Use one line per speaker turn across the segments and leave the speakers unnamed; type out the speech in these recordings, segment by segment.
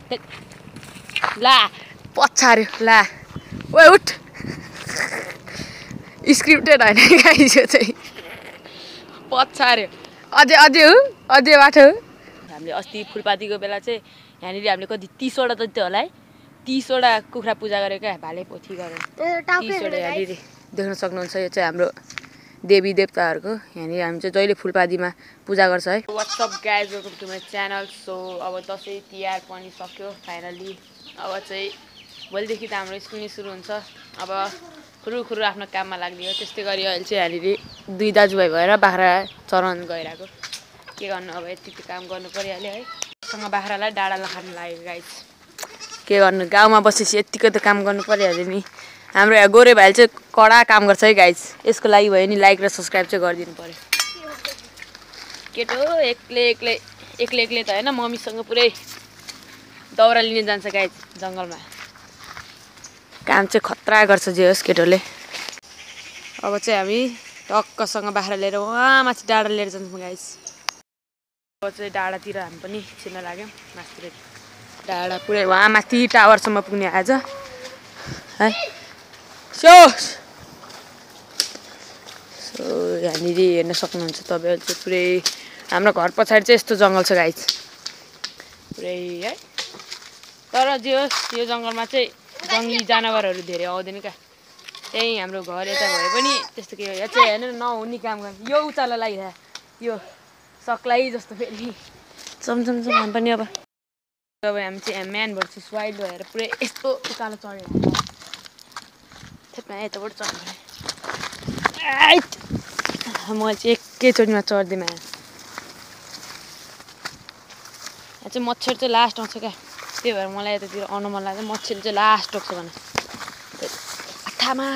ला पछार्यो ला ओए उठ स्क्रिप्टेड होइन गाइस यो चाहिँ पछार्यो अझै बाटो हामीले अस्ति फुलपातीको बेला चाहिँ यहाँनिर हामीले कति 30 वटा जति होला है 30 वटा कुखुरा पूजा गरेको क्या भाले पोथी गरेर 30 वटा यहाँनिर देख्न सक्नुहुन्छ यो चाहिँ हाम्रो देवी देवताहरूको यहाँनिर हामी चाहिँ जहिले फुलपातीमा पूजा गर्छ है what's up guys welcome to my channel so अब दसैँ तिहार पनि सक्यो फाइनली अब चाहिँ भोलिदेखि त हाम्रो स्कुल नै सुरु हुन्छ अब खुरु आफ्नो काममा लाग्ने हो त्यस्तै गरी अहिले चाहिँ यहाँनिर दुई दाजुभाइ भएर बाख्रा चराउन गइरहेको के गर्नु अब यति काम गर्नु परिहाल्यो है सँग बाख्रालाई डाँडा लखार्नु लाग्यो गाइज के गर्नु गाउँमा बसेपछि यतिको त काम गर्नु परिहाल्यो नि हाम्रो यहाँ गोरे भाइले चाहिँ कडा काम गर्छ है गाइज यसको लागि भयो नि लाइक र सब्सक्राइब चाहिँ गरिदिनु पर्यो केटो एक्लै त होइन मम्मीसँग पुरै दाउरा लिन जान्छ गाइज जङ्गलमा काम चाहिँ खतरा गर्छ जे होस् केटोले अब चाहिँ हामी टक्कसँग बाख्रा लिएर वहाँ माथि डाँडा लिएर जान्छौँ गाइज अब चाहिँ डाँडातिर हामी पनि छिर्न लाग्यौँ माथितिर डाँडा पुरै वहाँ माथि टावरसम्म पुग्ने आज है सो यहाँनिर हेर्न सक्नुहुन्छ तपाईँहरू चाहिँ पुरै हाम्रो घर पछाडि चाहिँ यस्तो जङ्गल छ गाइज पुरै है तर जे होस् यो जङ्गलमा चाहिँ जङ्गली जनावरहरू धेरै आउँदैन क्या त्यही हाम्रो घर यता भए पनि त्यस्तो के यहाँ चाहिँ हेर्नु नहुने काम गर्ने यो उचालो लागिरहेको यो सक्लाई जस्तो फेरि चमचम हामी पनि अब हामी चाहिँ म्यान भर्सेस वाइल्ड भएर पुरै यस्तो उकालो चढेर थेपमा यताबाट चढ्नु म चाहिँ एकैचोटिमा चढ्दिनँ यहाँ चाहिँ मच्छर चाहिँ लास्ट आउँछ क्या त्यही भएर मलाई यतातिर आउनु मन लाग्छ मच्छर चाहिँ लास्ट टोक्छ भने अथामा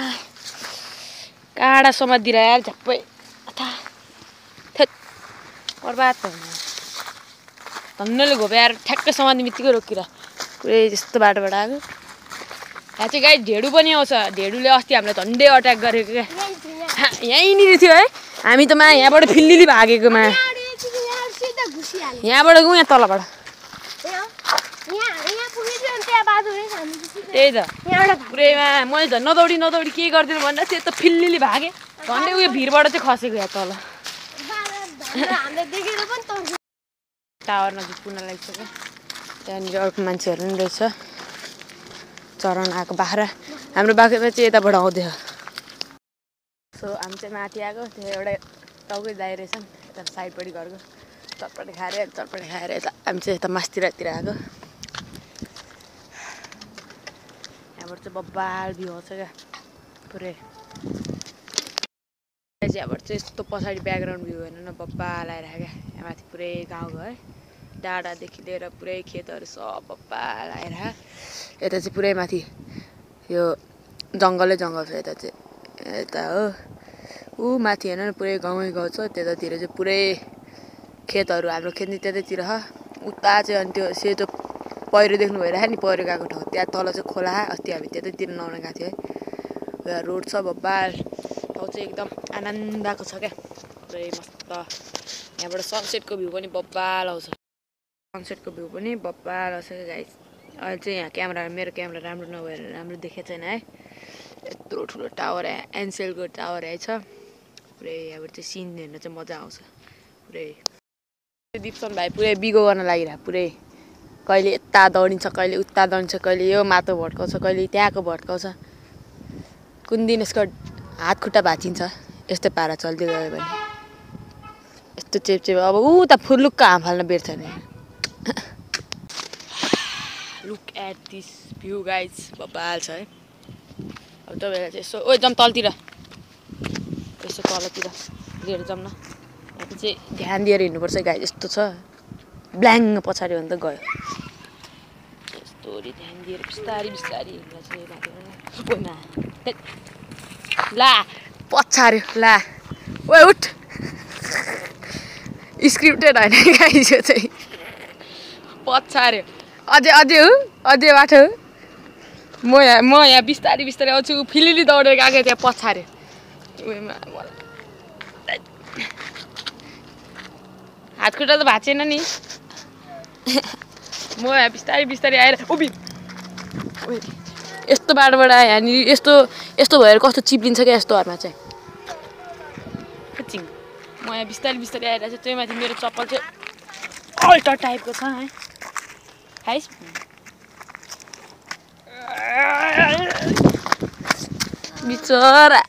काँडा समातिदिएर यार झ्याप्पै अथा थेट बर्बाद भयो धन्नले घोप्याएर ठ्याक्कै समात्ने बित्तिकै रोकिएर पुरै त्यस्तो बाटोबाट आएको यहाँ चाहिँ गाई ढेडु पनि आउँछ ढेडुले अस्ति हामीलाई झन्डै अट्याक गरेको क्या यहीँनिर थियो है हामी त यहाँबाट फिल्लिली भागेकोमा यहाँबाट गयौँ यहाँ तलबाट त्यही त पुरैमा मैले झन् नदौडी के गरिदिनु भन्दा त्यो त फिल्लिली भागेँ झन्डै उयो भिरबाट चाहिँ खसेको यहाँ तल टावर नजिक पुग्न लागिसक्यो त्यहाँनिर अर्को मान्छेहरू पनि रहेछ चराउन आएको बाख्रा हाम्रो बाख्रा चाहिँ यताबाट आउँदैछ सो हामी चाहिँ माथि आएको त्यो एउटा टाउकै दाइ रहेछ नि यता साइडपट्टि घरको चटपटे खाएर यता हामी चाहिँ यता मास्तिरतिर आएको यहाँबाट चाहिँ बब्बाल भ्यू आउँछ क्या पुरै यहाँबाट चाहिँ यस्तो पछाडि ब्याकग्राउन्ड भ्यू हेर्नु न बब्बाल आइरहेको क्या यहाँ माथि पुरै गाउँको है डाँडादेखि लिएर पुरै खेतहरू सब बब्बाल आइरहेको यता चाहिँ पुरै माथि यो जङ्गलै जङ्गल छ यता चाहिँ यता हो ऊ माथि हेर्नु न पुरै गाउँ छ त्यतातिर चाहिँ पुरै खेतहरू हाम्रो खेत नि त्यतैतिर उता चाहिँ अनि त्यो सेतो पहिरो देख्नु भइरहेको नि पहिरो गएको ठाउँ त्यहाँ तल चाहिँ खोला अस्ति हामी त्यतैतिर नुहाउन गएको थियो है रोड छ बब्बाल ठाउँ चाहिँ एकदम आनन्दको छ क्या पुरै मस्त यहाँबाट सनसेटको भ्यू पनि बब्बाल आउँछ सनसेटको भ्यू पनि बब्बाल आउँछ क्या गाइस अहिले चाहिँ यहाँ क्यामेरा मेरो क्यामेरा राम्रो नभएर राम्रो देखेको छैन है यत्रो ठुलो टावर एनसेलको टावर आएछ पुरै यहाँबाट चाहिँ सिन हेर्न चाहिँ मजा आउँछ पुरै दिप्सन भाइ पुरै बिगो गर्न लागिरहेको पुरै कहिले यता दौडिन्छ कहिले उता दौडिन्छ कहिले यो माटो भड्काउँछ कहिले त्यहाँको भड्काउँछ कुन दिन यसको हात खुट्टा भाँचिन्छ यस्तै पारा चल्दै गयो भने यस्तो चेपचेप अब उता फुर्लुक्क हाम फाल्न बेर छैन look at this view guys बब्बाल छ है अब तपाईँलाई चाहिँ यसो ओ जाउँ तलतिर यसो तलतिर लिएर जाउँ न यहाँ चाहिँ ध्यान दिएर हिँड्नुपर्छ गाइज यस्तो छ ब्ल्याङ पछाडि भने त गयो यस्तोरी ध्यान दिएर बिस्तारी हिँड्दा चाहिँ माथि ला पछार्यो ला ओए उठ स्क्रिप्टेड होइन गाइज यो चाहिँ पछार्यो अझै बाटो म यहाँ बिस्तारी आउँछु फिलिली दौडेर गएको त्यहाँ पछार्यो हात खुट्टा त भाँचेन नि म यहाँ बिस्तारै बिस्तारै आएर उभि यस्तो बाटोबाट आएँ यहाँनिर यस्तो भएर कस्तो चिप्लिन्छ क्या यस्तोहरूमा चाहिँ चिङ म यहाँ बिस्तारै बिस्तारै आइरहेको छु त्यही माथि मेरो चप्पल चाहिँ अल्टर टाइपको छ है खाइस् बिचरा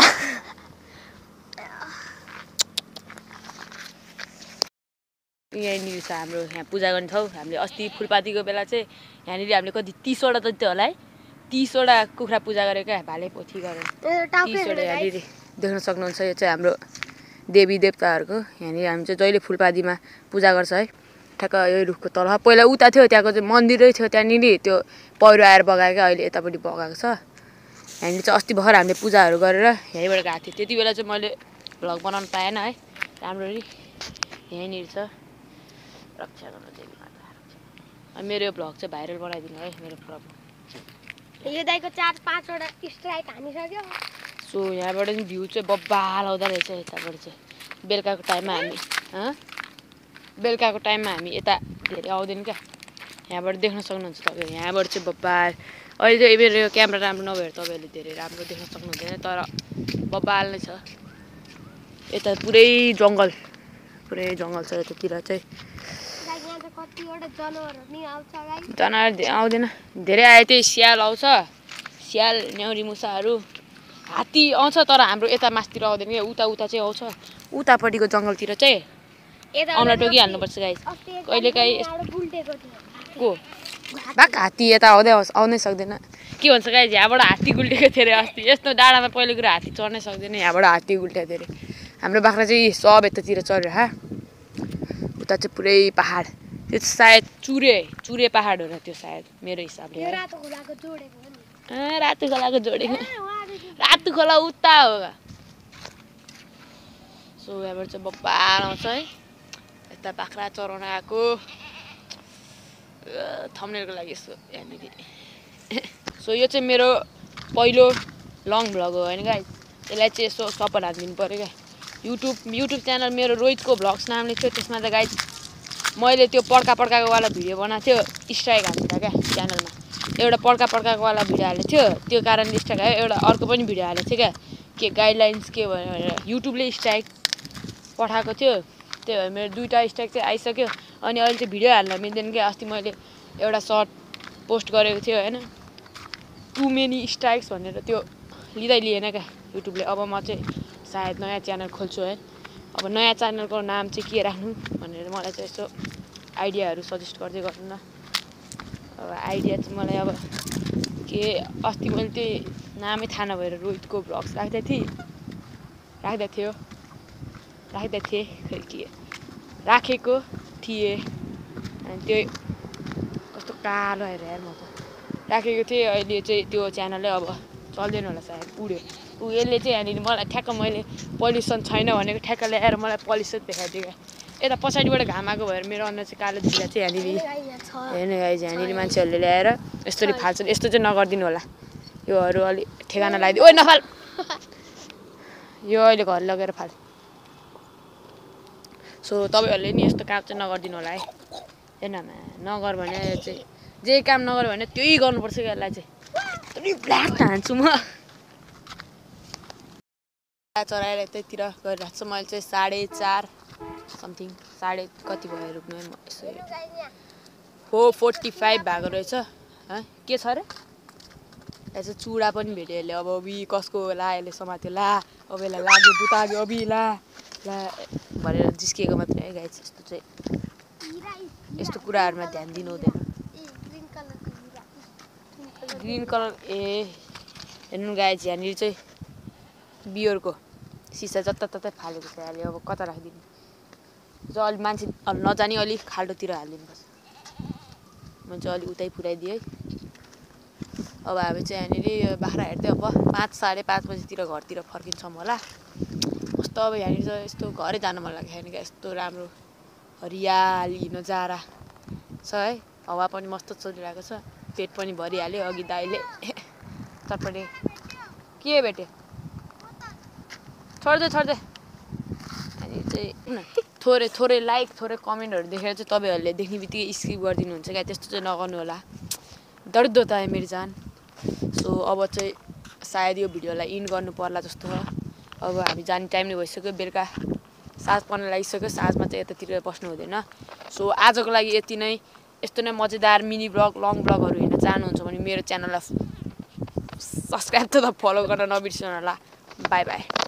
यहाँनिर छ हाम्रो यहाँ पूजा गर्ने ठाउँ हामीले अस्ति फुलपातीको बेला चाहिँ यहाँनिर हामीले कति 30 वटा जति होला है 30 वटा कुखुरा पूजा गरेको क्या भाले पोथी गरेर 30 वटा यहाँनिर देख्न सक्नुहुन्छ यो चाहिँ हाम्रो देवी देवताहरूको यहाँनिर हामी चाहिँ जहिले फुलपातीमा पूजा गर्छ है ठ्याक्क यो रुखको तल पहिला उता थियो त्यहाँको चाहिँ मन्दिरै थियो त्यहाँनिर त्यो पहिरो आएर बगायो क्या अहिले यतापट्टि बगाएको छ यहाँनिर चाहिँ अस्ति भर्खर हामीले पूजाहरू गरेर यहीँबाट गएको थियो त्यति बेला चाहिँ मैले भ्लग बनाउनु पाएन है राम्ररी यहीँनिर छ रक्षा गर्नु देवी माता मेरो यो भ्लग चाहिँ भाइरल बनाइदिनु है मेरो प्रभु
यो दाइको 4-5 वटा स्ट्राइक हानिसक्यो
सो यहाँबाट चाहिँ भ्यू चाहिँ बब्बाल आउँदो रहेछ यताबाट चाहिँ बेलुकाको टाइममा हामी यता धेरै आउँदैन क्या यहाँबाट देख्न सक्नुहुन्छ तपाईँहरू यहाँबाट चाहिँ बब्बाल अहिले चाहिँ मेरो यो क्यामेरा राम्रो नभएर तपाईँहरूले धेरै राम्रो देख्न सक्नुहुँदैन तर बब्बाल नै छ यता पुरै जङ्गल छ यतातिर चाहिँ जनावर आउँदैन धेरै आयो त्यही स्याल आउँछ स्याल न्याउरी मुसाहरू हात्ती आउँछ तर हाम्रो यता मासतिर आउँदैन क्या उता चाहिँ आउँछ उतापट्टिको जङ्गलतिर चाहिँ आउन टोकिहाल्नुपर्छ गाइस कहिलेकाहीँ को बाक हात्ती यता आउनै सक्दैन के भन्छ गाइस यहाँबाट हात्ती गुल्टेको थियो अरे अस्ति यस्तो डाँडामा पहिलो कुरा हात्ती चढ्नै सक्दैन यहाँबाट हात्ती गुल्टेको थियो अरे हाम्रो बाख्रा चाहिँ सब यतातिर चढेर उता चाहिँ पुरै पहाड त्यो सायद चुरे पहाड हो र त्यो सायद मेरो हिसाबले रातो खोलाको जोडेको रातो खोला उता हो सो यहाँबाट चाहिँ बब्बाल आउँछ है यता बाख्रा चराउन आएको थम्बनेलको लागि यसो यहाँनिर सो यो चाहिँ मेरो पहिलो लङ भ्लग हो होइन गाइस यसलाई चाहिँ यसो सपोर्ट हानिदिनु पऱ्यो क्या युट्युब च्यानल मेरो रोहितको भ्लग्स नामले थियो त्यसमा त गाइस मैले त्यो पड्काको वाला भिडियो बनाएको थियो स्ट्राइक हाल्दा क्या च्यानलमा एउटा पड्काको वाला भिडियो हालेको थियो त्यो कारणले स्ट्राइक आयो एउटा अर्को पनि भिडियो हालेको थियो क्या के गाइडलाइन्स के भनेर युट्युबले स्ट्राइक पठाएको थियो त्यही भएर मेरो 2टा स्ट्राइक चाहिँ आइसक्यो अनि अहिले चाहिँ भिडियो हाल्न मिल्दैन क्या अस्ति मैले एउटा सर्ट पोस्ट गरेको थियो होइन टु मेनी स्ट्राइक्स भनेर त्यो लिएन क्या युट्युबले अब म चाहिँ सायद नयाँ च्यानल खोल्छु है अब नयाँ च्यानलको नाम चाहिँ के राख्नु भनेर मलाई चाहिँ यसो आइडियाहरू सजेस्ट गर्दै गर्नु न अब आइडिया चाहिँ मलाई अब के अस्ति मैले त्यही नामै थाहा नभएर रोहितको भ्लग्स राख्दै थिएँ खै के राखेको थिएँ अनि त्यो कस्तो कालो आएर यार म त राखेको थिएँ अहिले चाहिँ त्यो च्यानलै अब चल्दैन होला सायद उड्यो यसले चाहिँ यहाँनिर मलाई ठ्याक्क मैले पल्युसन छैन भनेको ठ्याक्क ल्याएर मलाई पल्युसन देखाइदियो क्या यता पछाडिबाट घाम आएको भएर मेरो अनुहार चाहिँ कालो देखिरहेको चाहिँ यहाँनिर हेर्नु गाइस यहाँनिर मान्छेहरूले ल्याएर यस्तरी फाल्छन् यस्तो चाहिँ नगरिदिनु होला योहरू अलि ठेगाना लगाइदियो ओइ नफाल यो अहिले घर लगेर फाल सो तपाईँहरूले नि यस्तो काम चाहिँ नगरिदिनु होला है हेर्न नगर भने चाहिँ जे काम नगर भने त्यही गर्नुपर्छ क्या यसलाई चाहिँ ब्ल्याक हान्छु म चराएर यतैतिर गरिरहेको छु मैले चाहिँ 4:30 समथिङ साढे कति भयो रुक्नु म यसो 4:45 भएको रहेछ के छ अरे यहाँ चाहिँ चुडा पनि भेट्यो यसले अब कसको ला यसले समात्यो ला अब यसलाई लाग्यो बुताग्यो अबि ला भनेर जिस्किएको मात्रै है गाइस यस्तो चाहिँ यस्तो कुराहरूमा ध्यान दिनु हुँदैन ग्रिन कलर हेर्नु गाइस यहाँनिर चाहिँ बियरको सिसा जताततै फालेको छ अहिले अब कता राखिदिनु जो अलि मान्छे नजानी अलिक खाल्डोतिर हालिदिनुपर्छ म चाहिँ अलि उतै पुऱ्याइदिएँ है अब हामी चाहिँ यहाँनिर बाख्रा हेर्दै अब 5-5:30 बजीतिर घरतिर फर्किन्छौँ होला कस्तो अब यहाँनिर चाहिँ यस्तो घरै जान मन लाग्यो यहाँनिर यस्तो राम्रो हरियाली नजारा छ है हावा पनि मस्त चलिरहेको छ पेट पनि भरिहाल्यो अघि दाइले चटपटे के भेट्यो छोड्दै अनि चाहिँ थोरै लाइक थोरै कमेन्टहरू देखेर चाहिँ तपाईँहरूले देख्ने बित्तिकै स्किप गरिदिनुहुन्छ क्या त्यस्तो चाहिँ नगर्नु होला दर्द होता है मेरी जान सो अब चाहिँ सायद यो भिडियोलाई इन गर्नु पर्ला जस्तो हो अब हामी जाने टाइम नै भइसक्यो बेलुका साँझ पर्न लागिसक्यो साँझमा चाहिँ यतातिर बस्नु हुँदैन सो आजको लागि यति नै यस्तो नै मजेदार मिनी ब्लग लङ ब्लगहरू हेर्न चाहनुहुन्छ भने मेरो च्यानललाई सब्सक्राइब तथा फलो गर्न नबिर्सनु होला बाई बाई